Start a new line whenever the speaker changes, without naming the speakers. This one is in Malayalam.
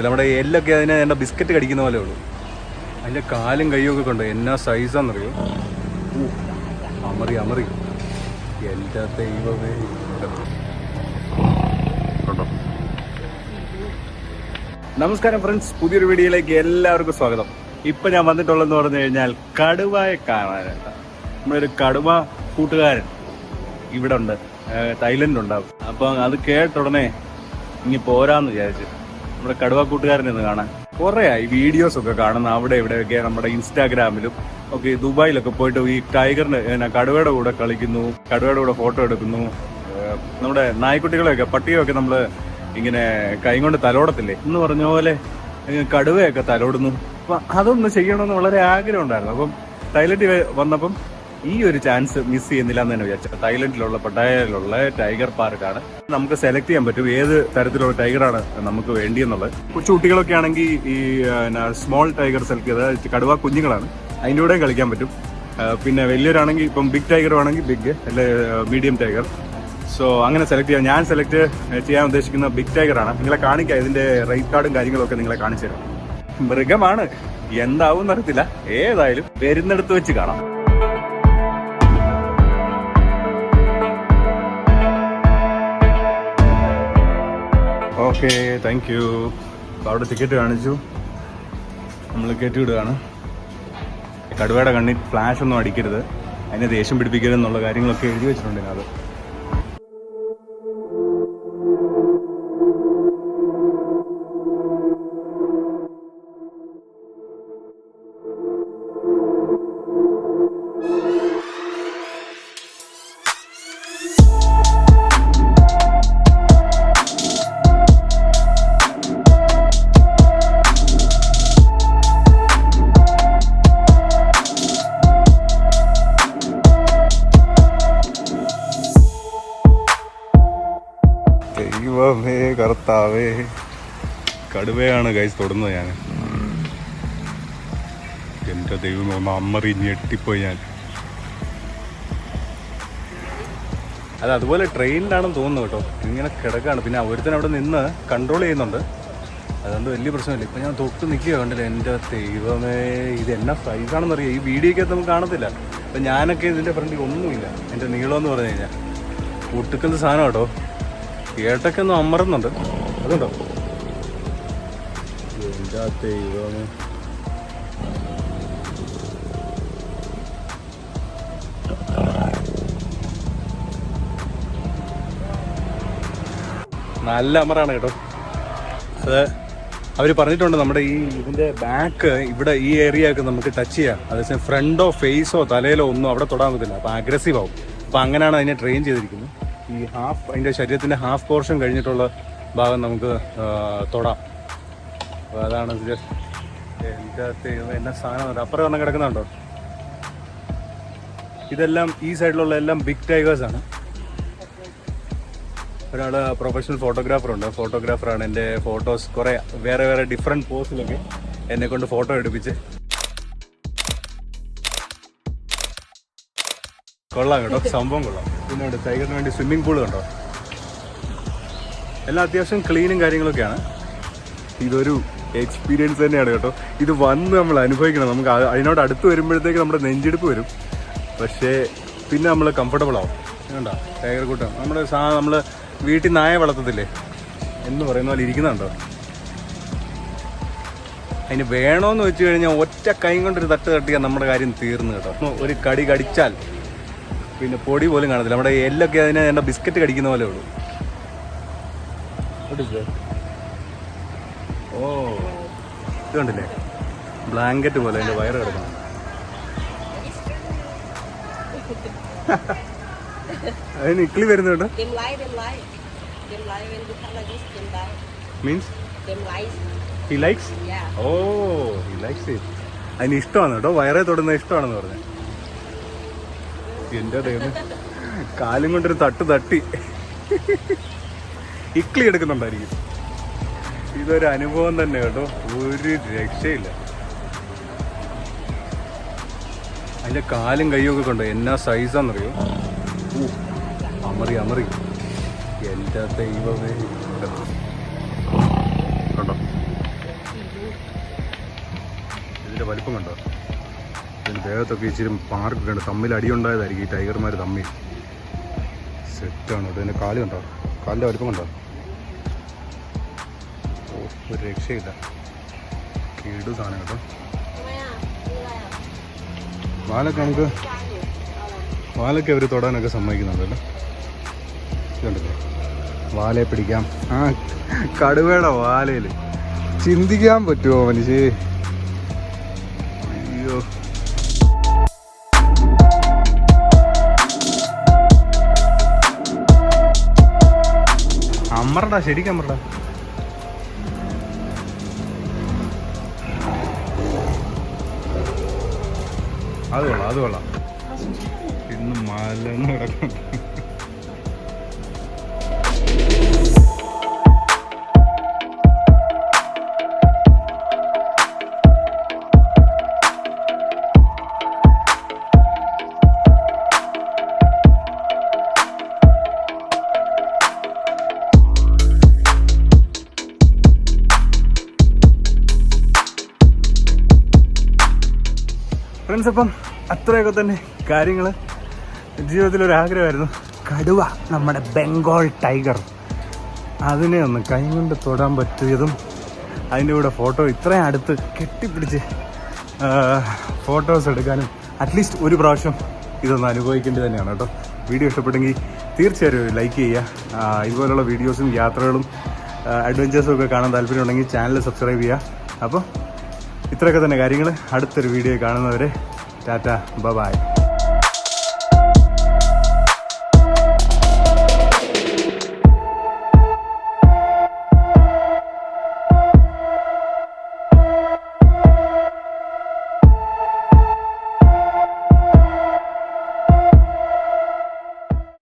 നമ്മുടെ എല്ലൊക്കെ അതിനെ എൻ്റെ ബിസ്ക്കറ്റ് കടിക്കുന്ന പോലെ ഉള്ളൂ. അതിൻ്റെ കാലും കൈയൊക്കെ കൊണ്ട് എന്നാ സൈസാണെന്നറിയോ. അമറി അമറി എൻ്റെ ദൈവമേ. കേട്ടോ. നമസ്കാരം ഫ്രണ്ട്സ്, പുതിയൊരു വീഡിയോയിലേക്ക് എല്ലാവർക്കും സ്വാഗതം. ഇപ്പം ഞാൻ വന്നിട്ടുള്ളതെന്ന് പറഞ്ഞു കഴിഞ്ഞാൽ കടുവയെ കാണാനായിട്ട്. നമ്മളൊരു കടുവ കൂട്ടുകാരൻ ഇവിടെ ഉണ്ട്, തായ്ലൻഡിലുണ്ടാവും. അപ്പം അത് കേട്ട ഉടനെ ഇനി പോരാന്ന് വിചാരിച്ചു നമ്മുടെ കടുവ കൂട്ടുകാരനെ ഒന്ന് കാണാൻ. കുറേ ആയി വീഡിയോസൊക്കെ കാണുന്ന അവിടെ ഇവിടെയൊക്കെ നമ്മുടെ ഇൻസ്റ്റാഗ്രാമിലും ഒക്കെ. ദുബായിലൊക്കെ പോയിട്ട് ഈ ടൈഗറിന് കടുവയുടെ കൂടെ കളിക്കുന്നു, കടുവയുടെ കൂടെ ഫോട്ടോ എടുക്കുന്നു. നമ്മുടെ നായ്ക്കുട്ടികളെയൊക്കെ പട്ടിയൊക്കെ നമ്മൾ ഇങ്ങനെ കൈ കൊണ്ട് തലോടത്തില്ലേ എന്ന് പറഞ്ഞ പോലെ കടുവയൊക്കെ തലോടുന്നു. അപ്പം അതൊന്ന് ചെയ്യണമെന്ന് വളരെ ആഗ്രഹം ഉണ്ടായിരുന്നു. അപ്പം തായ്ലൻഡിൽ വന്നപ്പം ഈ ഒരു ചാൻസ് മിസ് ചെയ്യുന്നില്ല എന്ന് തന്നെ വിചാരിച്ചു. തായ്ലൻഡിലുള്ള പട്ടായയിലുള്ള ടൈഗർ പാർക്കാണ്. നമുക്ക് സെലക്ട് ചെയ്യാൻ പറ്റും ഏത് തരത്തിലുള്ള ടൈഗറാണ് നമുക്ക് വേണ്ടിയെന്നുള്ളത്. കൊച്ചുകുട്ടികളൊക്കെ ആണെങ്കിൽ ഈ സ്മോൾ ടൈഗർ സെലക്ട് ചെയ്ത്, കടുവ കുഞ്ഞുങ്ങളാണ്, അതിൻ്റെ കൂടെയും കളിക്കാൻ പറ്റും. പിന്നെ വലിയൊരാണെങ്കിൽ ഇപ്പം ബിഗ് ടൈഗർ ആണെങ്കിൽ ബിഗ്, അല്ലെ മീഡിയം ടൈഗർ. സോ അങ്ങനെ സെലക്ട് ചെയ്യാം. ഞാൻ സെലക്ട് ചെയ്യാൻ ഉദ്ദേശിക്കുന്ന ബിഗ് ടൈഗറാണ്. നിങ്ങളെ കാണിക്കാം, ഇതിന്റെ റേറ്റ് കാർഡും കാര്യങ്ങളൊക്കെ നിങ്ങളെ കാണിച്ചു തരാം. മൃഗമാണ്, എന്താവും എന്നറിയത്തില്ല. ഏതായാലും വരുന്നിടത്ത് വെച്ച് കാണാം. Okay, thank you. അവിടെ ടിക്കറ്റ് കാണിച്ചു, നമ്മൾ കയറ്റി വിടുകയാണ്. കടുവയുടെ കണ്ണിൽ ഫ്ലാഷ് ഒന്നും അടിക്കരുത്, അതിനെ ദേഷ്യം പിടിപ്പിക്കരുത് എന്നുള്ള കാര്യങ്ങളൊക്കെ എഴുതി വെച്ചിട്ടുണ്ട് അത്. ദൈവമേ കർത്താവേ, കടുവയാണ് ഗൈസ് തൊടുന്നത്. ഞാൻ എൻ്റെ ദൈവമേ, ഒന്ന് അമ്മറി ഞെട്ടിപ്പോയി ഞാൻ. അത് അതുപോലെ ട്രെയിനിലാണെന്ന് തോന്നുന്നു കേട്ടോ. ഇങ്ങനെ കിടക്കാണ്. പിന്നെ ഒരുത്തൻ അവിടെ നിന്ന് കൺട്രോൾ ചെയ്യുന്നുണ്ട്, അതുകൊണ്ട് വലിയ പ്രശ്നമില്ല. ഇപ്പം ഞാൻ തൊട്ട് നിൽക്കുക, കണ്ടില്ല. എൻ്റെ ദൈവമേ, ഇത് എന്നാ സൈസാണെന്നറിയാം. ഈ വീഡിയോക്കകത്ത് നമുക്ക് കാണത്തില്ല. അപ്പം ഞാനൊക്കെ ഇതിൻ്റെ ഫ്രണ്ടിൽ ഒന്നുമില്ല. എൻ്റെ നീളമെന്ന് പറഞ്ഞു കഴിഞ്ഞാൽ ഒട്ടുക്കുന്ന സാധനം കേട്ടോ. ഏട്ടൊക്കെ ഒന്ന് അമറുന്നുണ്ട്, അതുണ്ടോ. എന്താ ദൈവമേ, നല്ല അമറാണ് കേട്ടോ. അത് അവർ പറഞ്ഞിട്ടുണ്ട്, നമ്മുടെ ഈ ഇതിൻ്റെ ബാക്ക് ഇവിടെ ഈ ഏരിയ ഒക്കെ നമുക്ക് ടച്ച് ചെയ്യാം. അതേസമയം ഫ്രണ്ടോ ഫേസോ തലയിലോ ഒന്നും അവിടെ തൊടാൻ പറ്റില്ല, അപ്പോൾ അഗ്രസീവ് ആവും. അപ്പോൾ അങ്ങനെയാണ് അതിനെ ട്രെയിൻ ചെയ്തിരിക്കുന്നത്. ഈ ഹാഫ്, അതിൻ്റെ ശരീരത്തിൻ്റെ ഹാഫ് പോർഷൻ കഴിഞ്ഞിട്ടുള്ള ഭാഗം നമുക്ക് തൊടാം. അപ്പോൾ അതാണ് എൻ്റെ എന്നാ സാധനം. അപ്പുറം വണ്ണം കിടക്കുന്നുണ്ടോ. ഇതെല്ലാം ഈ സൈഡിലുള്ള എല്ലാം ബിഗ് ടൈഗേഴ്സാണ്. ഒരാൾ പ്രൊഫഷണൽ ഫോട്ടോഗ്രാഫറാണ്. എൻ്റെ ഫോട്ടോസ് കുറേ വേറെ വേറെ ഡിഫറെൻറ്റ് പോസിലൊക്കെ എന്നെ കൊണ്ട് ഫോട്ടോ എടുപ്പിച്ച്. കൊള്ളാം കേട്ടോ, സംഭവം കൊള്ളാം. പിന്നെ ഉണ്ട് ടൈഗറിന് വേണ്ടി സ്വിമ്മിംഗ് പൂൾ കണ്ടോ. എല്ലാം അത്യാവശ്യം ക്ലീനും കാര്യങ്ങളൊക്കെയാണ്. ഇതൊരു എക്സ്പീരിയൻസ് തന്നെയാണ് കേട്ടോ. ഇത് വന്ന് നമ്മൾ അനുഭവിക്കണം. നമുക്ക് അതിനോട് അടുത്ത് വരുമ്പോഴത്തേക്ക് നമ്മുടെ നെഞ്ചെടുപ്പ് വരും. പക്ഷേ പിന്നെ നമ്മൾ കംഫർട്ടബിൾ ആവും. വേണ്ട ടൈഗർ കൂട്ടം നമ്മൾ വീട്ടിൽ നായ വളർത്തത്തില്ലേ എന്ന് പറയുന്ന പോലെ ഇരിക്കുന്നുണ്ടോ. അതിന് വേണമെന്ന് വെച്ച് കഴിഞ്ഞാൽ ഒറ്റ കൈ കൊണ്ടൊരു തട്ട് തട്ടിയാൽ നമ്മുടെ കാര്യം തീർന്നു കേട്ടോ. ഒരു കടി കടിച്ചാൽ പിന്നെ പൊടി പോലും കാണത്തില്ല. നമ്മുടെ എല്ലൊക്കെ അതിനെ എൻ്റെ ബിസ്ക്കറ്റ് കടിക്കുന്ന പോലെ ഉള്ളൂ. ഓ, ഇത് കണ്ടില്ലേ, ബ്ലാങ്കറ്റ് പോലെ എൻ്റെ വയറ് കിടക്കണം. അതിന് ഇക്ലി വരുന്നുണ്ട്. Means he likes. Oh, he likes it. അതിന് ഇഷ്ടമാണ് കേട്ടോ, വയറെ തൊടുന്നത് ഇഷ്ടമാണെന്ന് പറഞ്ഞു. എൻ്റെ ദൈവം, കാലും കൊണ്ടൊരു തട്ടി ഇക്ലി എടുക്കുന്നുണ്ടായിരിക്കും. ഇതൊരു അനുഭവം തന്നെ കേട്ടോ, ഒരു രക്ഷയില്ല. അതിൻ്റെ കാലും കൈയൊക്കെ കൊണ്ട് എന്നാ സൈസാണെന്നറിയോ. അമറി അമറി എൻ്റെ ദൈവമേ. കണ്ടോ, വലിപ്പം കണ്ടോ. ഇതിന് ദേഹത്തൊക്കെ ഇച്ചിരി മാർക്കൊക്കെ ഉണ്ട്. തമ്മിൽ അടിയുണ്ടായതായിരിക്കും ഈ ടൈഗർമാർ തമ്മിൽ. സെറ്റാണ് കേട്ടോ. ഇതിൻ്റെ കാല് കണ്ടോ, കാലിൻ്റെ വലിപ്പം കണ്ടോ. ഓ, ഒരു രക്ഷയില്ല. കീടു സാധനം കേട്ടോ. വാലൊക്കെ അവർ തൊടാനൊക്കെ സമ്മതിക്കുന്നുണ്ടല്ലോ. കണ്ടില്ലേ, വാലയെ പിടിക്കാം. ആ കടുവയുടെ വാലയിൽ ചിന്തിക്കാൻ പറ്റുമോ മനുഷ്യ. അയ്യോ, അമ്മറടാ, ശരിക്കും അമ്മറടാ. അത് കൊള്ളാം, അത് കൊള്ളാം. ഇന്ന് മലന്ന് കിടക്കും. ഫ്രണ്ട്സ്, അപ്പം അത്രയൊക്കെ തന്നെ കാര്യങ്ങൾ. ജീവിതത്തിലൊരാഗ്രഹമായിരുന്നു കടുവ, നമ്മുടെ ബംഗാൾ ടൈഗർ, അതിനെ ഒന്ന് കൈ കൊണ്ട് തൊടാൻ പറ്റിയതും അതിൻ്റെ കൂടെ ഫോട്ടോ ഇത്രയും അടുത്ത് കെട്ടിപ്പിടിച്ച് ഫോട്ടോസ് എടുക്കാനും അറ്റ്ലീസ്റ്റ് ഒരു പ്രാവശ്യം ഇതൊന്ന് അനുഭവിക്കേണ്ടത് തന്നെയാണ് കേട്ടോ. വീഡിയോ ഇഷ്ടപ്പെട്ടെങ്കിൽ തീർച്ചയായും ലൈക്ക് ചെയ്യുക. ഇതുപോലുള്ള വീഡിയോസും യാത്രകളും അഡ്വഞ്ചേഴ്സും ഒക്കെ കാണാൻ താല്പര്യമുണ്ടെങ്കിൽ ചാനൽ സബ്സ്ക്രൈബ് ചെയ്യുക. അപ്പോൾ ഇത്രയൊക്കെ തന്നെ കാര്യങ്ങൾ. അടുത്തൊരു വീഡിയോ കാണുന്നവരെ ടാറ്റ, ബൈ.